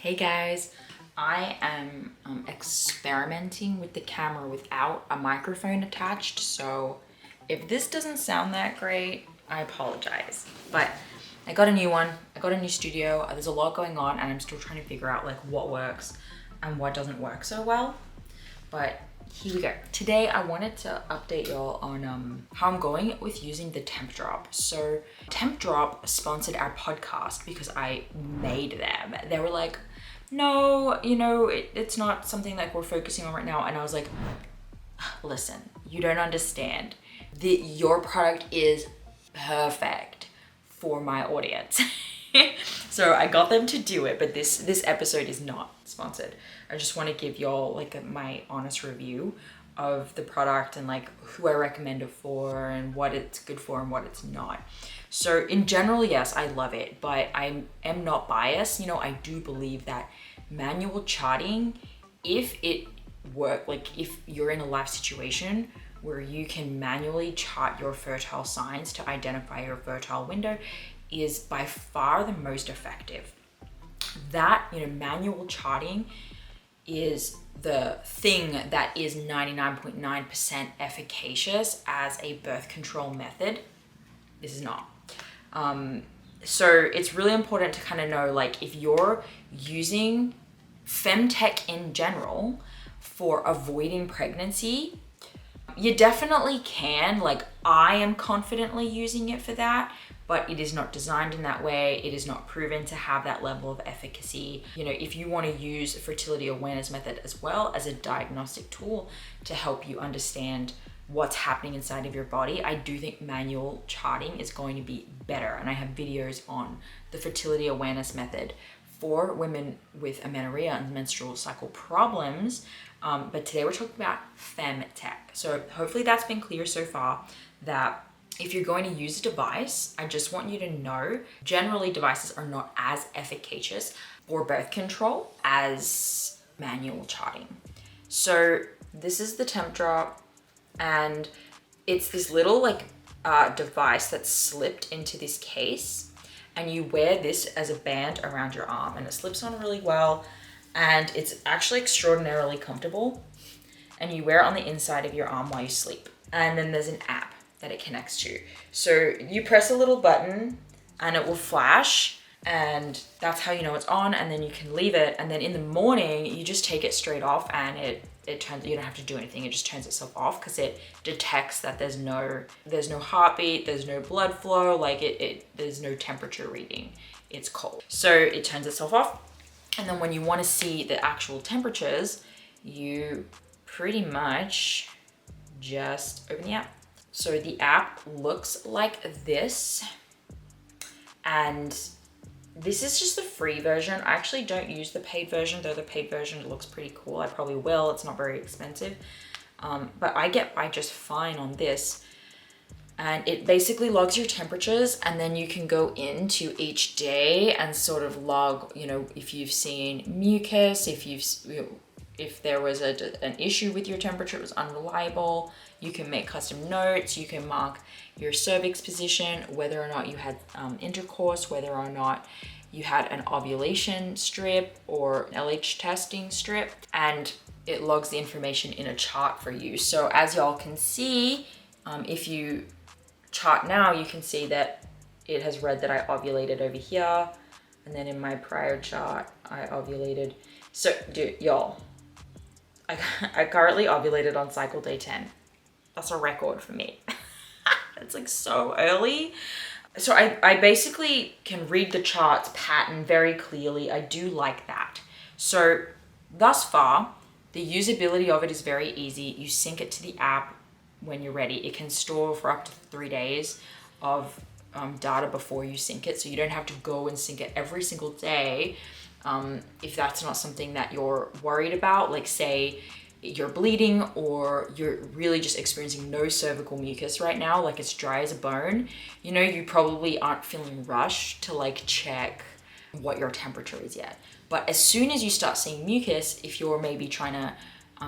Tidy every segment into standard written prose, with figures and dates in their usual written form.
Hey guys, I am experimenting with the camera without a microphone attached, so if this doesn't sound that great, I apologize. But I got a new one, I got a new studio, there's a lot going on and I'm still trying to figure out like what works and what doesn't work so well. But here we go. Today I wanted to update y'all on how I'm going with using the TempDrop. So TempDrop sponsored our podcast because I made them. They were like, no, it's not something like we're focusing on right now. And I was like, listen, you don't understand. Your product is perfect for my audience. So I got them to do it, but this episode is not sponsored. I just want to give y'all like my honest review of the product and like who I recommend it for and what it's good for and what it's not. So in general, yes, I love it, but I am not biased. I do believe that manual charting, if it work, like if you're in a life situation where you can manually chart your fertile signs to identify your fertile window, is by far the most effective. That, manual charting is the thing that is 99.9% efficacious as a birth control method. This is not. So it's really important to kind of know, like, if you're using femtech in general for avoiding pregnancy, you definitely can. Like, I am confidently using it for that, but it is not designed in that way. It is not proven to have that level of efficacy. If you want to use a fertility awareness method as well as a diagnostic tool to help you understand what's happening inside of your body, I do think manual charting is going to be better. And I have videos on the fertility awareness method for women with amenorrhea and menstrual cycle problems. But today we're talking about femtech. So hopefully that's been clear so far that if you're going to use a device, I just want you to know, generally devices are not as efficacious for birth control as manual charting. So this is the TempDrop, and it's this little device that's slipped into this case, and you wear this as a band around your arm, and it slips on really well, and it's actually extraordinarily comfortable, and you wear it on the inside of your arm while you sleep. And then there's an app that it connects to. So you press a little button and it will flash, and that's how you know it's on, and then you can leave it, and then in the morning you just take it straight off and it turns, you don't have to do anything, it just turns itself off because it detects that there's no heartbeat, there's no blood flow, there's no temperature reading, it's cold. So it turns itself off, and then when you want to see the actual temperatures, you pretty much just open the app. So the app looks like this, and this is just the free version. I actually don't use the paid version, though the paid version looks pretty cool. I probably will, it's not very expensive. But I get by just fine on this. And it basically logs your temperatures, and then you can go into each day and sort of log, if you've seen mucus, if there was an issue with your temperature, it was unreliable. You can make custom notes. You can mark your cervix position, whether or not you had intercourse, whether or not you had an ovulation strip or an LH testing strip, and it logs the information in a chart for you. So as y'all can see, if you chart now, you can see that it has read that I ovulated over here, and then in my prior chart, I ovulated. So, dude, y'all, I currently ovulated on cycle day 10. That's a record for me. That's like so early. So I basically can read the chart's pattern very clearly. I do like that. So thus far, the usability of it is very easy. You sync it to the app when you're ready. It can store for up to 3 days of data before you sync it. So you don't have to go and sync it every single day. If that's not something that you're worried about, like say you're bleeding or you're really just experiencing no cervical mucus right now, like it's dry as a bone, you probably aren't feeling rushed to like check what your temperature is yet. But as soon as you start seeing mucus, if you're maybe trying to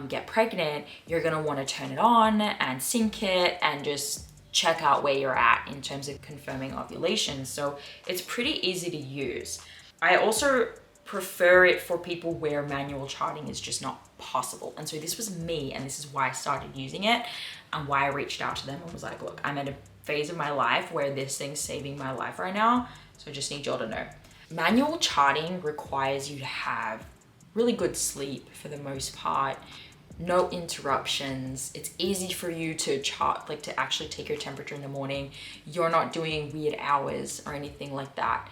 get pregnant, you're going to want to turn it on and sync it and just check out where you're at in terms of confirming ovulation. So it's pretty easy to use. I also prefer it for people where manual charting is just not possible. And so this was me, and this is why I started using it and why I reached out to them and was like, look, I'm at a phase of my life where this thing's saving my life right now, so I just need y'all to know. Manual charting requires you to have really good sleep for the most part, no interruptions. It's easy for you to chart, like to actually take your temperature in the morning. You're not doing weird hours or anything like that.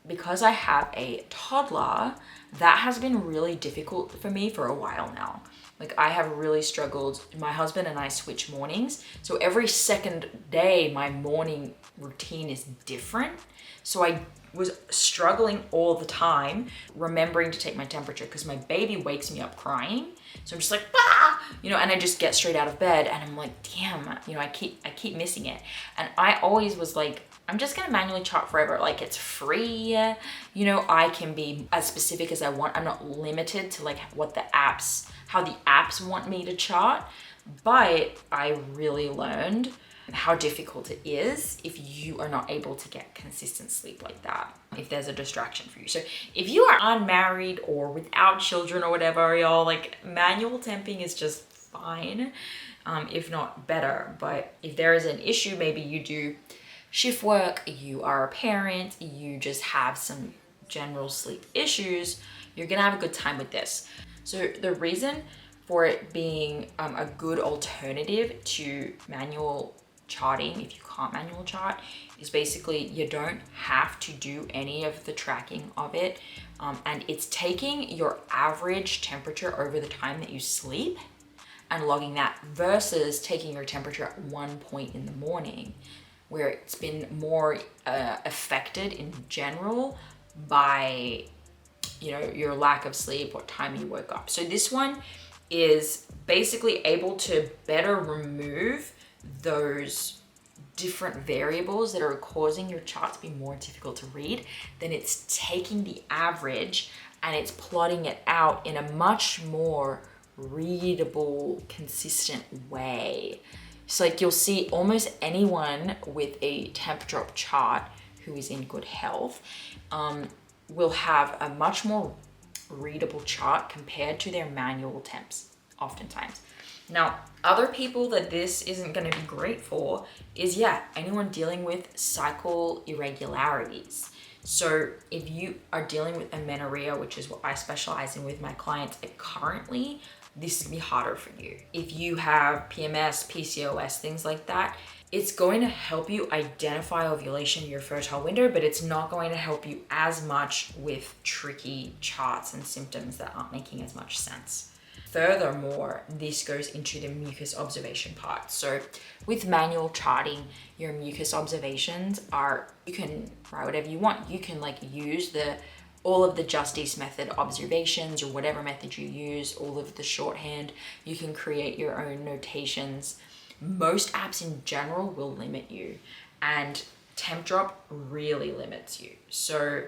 Because I have a toddler, that has been really difficult for me for a while now. Like I have really struggled. My husband and I switch mornings. So every second day, my morning routine is different. So I was struggling all the time remembering to take my temperature because my baby wakes me up crying. So I'm just like, ah, you know, and I just get straight out of bed and I'm like, damn, you know, I keep missing it. And I always was like, I'm just gonna manually chart forever. Like it's free, you know, I can be as specific as I want. I'm not limited to like how the apps want me to chart. But I really learned how difficult it is if you are not able to get consistent sleep like that, if there's a distraction for you. So if you are unmarried or without children or whatever, y'all, like manual temping is just fine, if not better. But if there is an issue, maybe you do shift work, you are a parent, you just have some general sleep issues, you're gonna have a good time with this. So the reason for it being a good alternative to manual charting, if you can't manual chart, is basically you don't have to do any of the tracking of it, and it's taking your average temperature over the time that you sleep and logging that versus taking your temperature at one point in the morning where it's been more affected in general by, you know, your lack of sleep, what time you woke up. So this one is basically able to better remove those different variables that are causing your chart to be more difficult to read. Then it's taking the average and it's plotting it out in a much more readable, consistent way. So like you'll see almost anyone with a TempDrop chart who is in good health will have a much more readable chart compared to their manual temps oftentimes. Now, other people that this isn't going to be great for is, anyone dealing with cycle irregularities. So if you are dealing with amenorrhea, which is what I specialize in with my clients currently, this can be harder for you. If you have PMS, PCOS, things like that, it's going to help you identify ovulation in your fertile window, but it's not going to help you as much with tricky charts and symptoms that aren't making as much sense. Furthermore, this goes into the mucus observation part. So with manual charting, your mucus observations are, you can write whatever you want. You can like use all of the Justice method observations or whatever method you use, all of the shorthand. You can create your own notations. Most apps in general will limit you, and TempDrop really limits you. So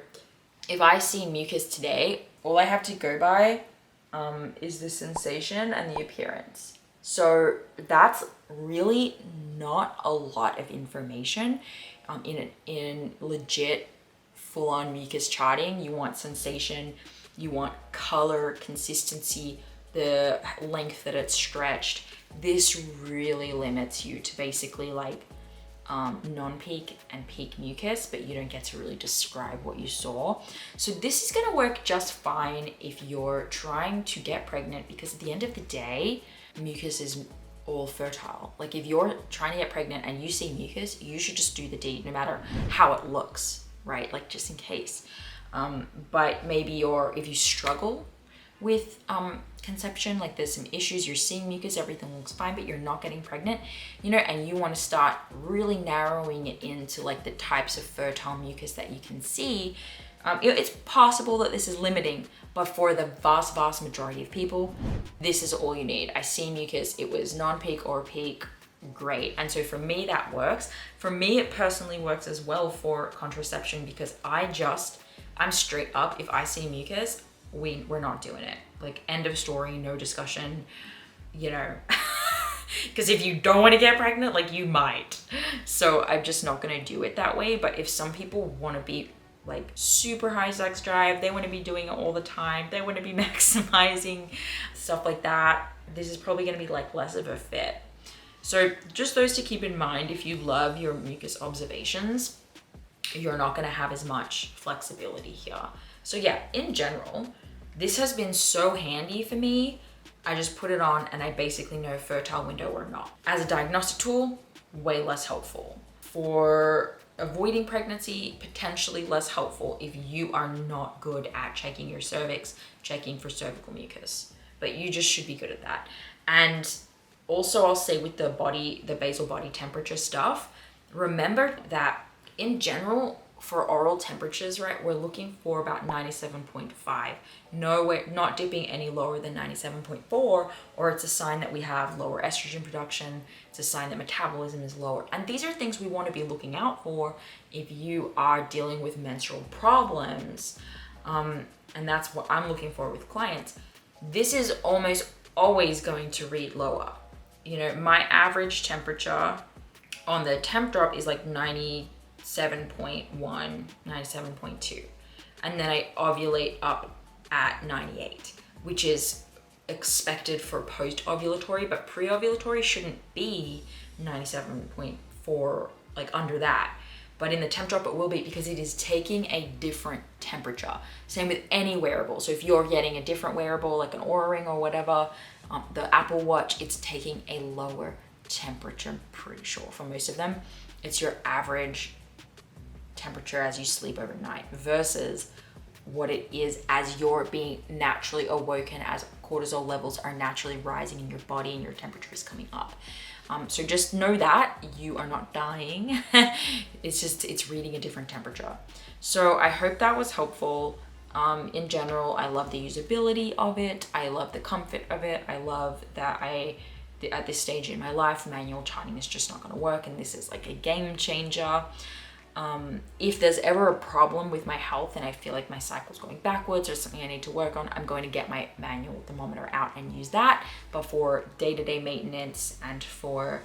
if I see mucus today, all I have to go by is the sensation and the appearance. So that's really not a lot of information. In legit full-on mucus charting, you want sensation, you want color, consistency, the length that it's stretched. This really limits you to basically like non-peak and peak mucus, but you don't get to really describe what you saw. So this is gonna work just fine if you're trying to get pregnant, because at the end of the day, mucus is all fertile. Like if you're trying to get pregnant and you see mucus, you should just do the deed no matter how it looks, right? Like just in case. But maybe if you struggle with conception, like there's some issues, you're seeing mucus, everything looks fine, but you're not getting pregnant, you know, and you want to start really narrowing it into like the types of fertile mucus that you can see. It's possible that this is limiting, but for the vast majority of people, this is all you need. I see mucus, it was non-peak or peak, great. And so for me, that works. For me, it personally works as well for contraception, because I'm straight up, if I see mucus, we're not doing it. Like end of story, no discussion, you know, because if you don't want to get pregnant, like you might. So I'm just not going to do it that way. But if some people want to be like super high sex drive. They want to be doing it all the time. They want to be maximizing stuff like that. This is probably going to be like less of a fit. So just those to keep in mind. If you love your mucus observations, you're not going to have as much flexibility here. So yeah, in general, this has been so handy for me. I just put it on and I basically know fertile window or not. As a diagnostic tool, way less helpful. For avoiding pregnancy, potentially less helpful if you are not good at checking your cervix, checking for cervical mucus. But you just should be good at that. And also I'll say with the basal body temperature stuff, remember that in general, for oral temperatures, right, we're looking for about 97.5. No, we're not dipping any lower than 97.4, or it's a sign that we have lower estrogen production. It's a sign that metabolism is lower. And these are things we want to be looking out for if you are dealing with menstrual problems. And that's what I'm looking for with clients. This is almost always going to read lower. You know, my average temperature on the TempDrop is like 97.1, 97.2. And then I ovulate up at 98, which is expected for post-ovulatory, but pre-ovulatory shouldn't be 97.4, like under that. But in the TempDrop it will be, because it is taking a different temperature. Same with any wearable. So if you're getting a different wearable, like an Oura Ring or whatever, the Apple Watch, it's taking a lower temperature, I'm pretty sure. For most of them, it's your average temperature as you sleep overnight versus what it is as you're being naturally awoken, as cortisol levels are naturally rising in your body and your temperature is coming up. So just know that you are not dying. It's reading a different temperature. So I hope that was helpful. In general, I love the usability of it. I love the comfort of it. I love that at this stage in my life, manual charting is just not going to work, and this is like a game changer. If there's ever a problem with my health and I feel like my cycle's going backwards or something I need to work on, I'm going to get my manual thermometer out and use that. But for day-to-day maintenance and for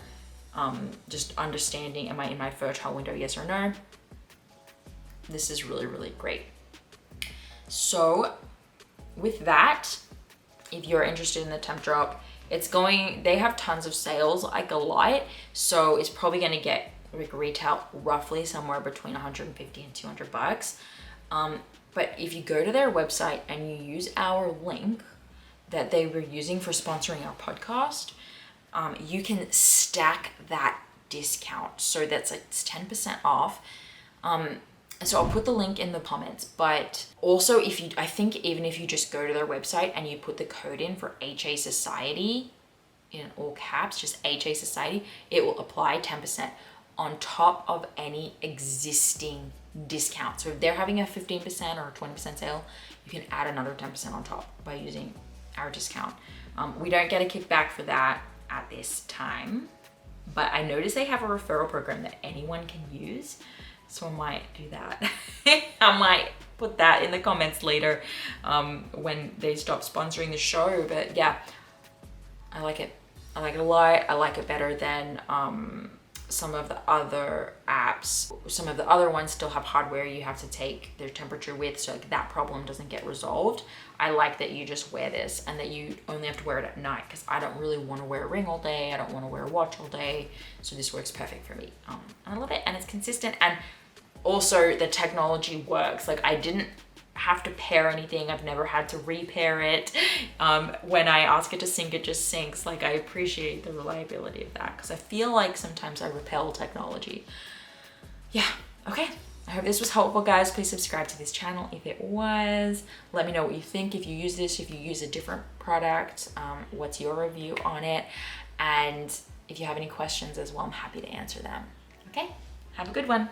just understanding, am I in my fertile window, yes or no, this is really, really great. So with that, if you're interested in the TempDrop, they have tons of sales, like a lot. So it's probably going to get like retail roughly somewhere between 150 and 200 bucks. But if you go to their website and you use our link that they were using for sponsoring our podcast, you can stack that discount. So that's like, it's 10% off. So I'll put the link in the comments, but also I think even if you just go to their website and you put the code in for HA Society in all caps, just HA Society, it will apply 10% on top of any existing discount. So if they're having a 15% or 20% sale, you can add another 10% on top by using our discount. We don't get a kickback for that at this time, but I noticed they have a referral program that anyone can use. So I might do that. I might put that in the comments later when they stop sponsoring the show. But yeah, I like it. I like it a lot. I like it better than some of the other apps. Some of the other ones still have hardware you have to take their temperature with, so like that problem doesn't get resolved. I like that you just wear this and that you only have to wear it at night, because I don't really want to wear a ring all day. I don't want to wear a watch all day. So this works perfect for me. I love it, and it's consistent, and also the technology works. Like I didn't have to pair anything. I've never had to repair it. When I ask it to sync, it just syncs. Like I appreciate the reliability of that, because I feel like sometimes I repel technology. Yeah, okay. I hope this was helpful, guys. Please subscribe to this channel if it was. Let me know what you think. If you use this, if you use a different product, what's your review on it? And if you have any questions as well, I'm happy to answer them. Okay, have a good one.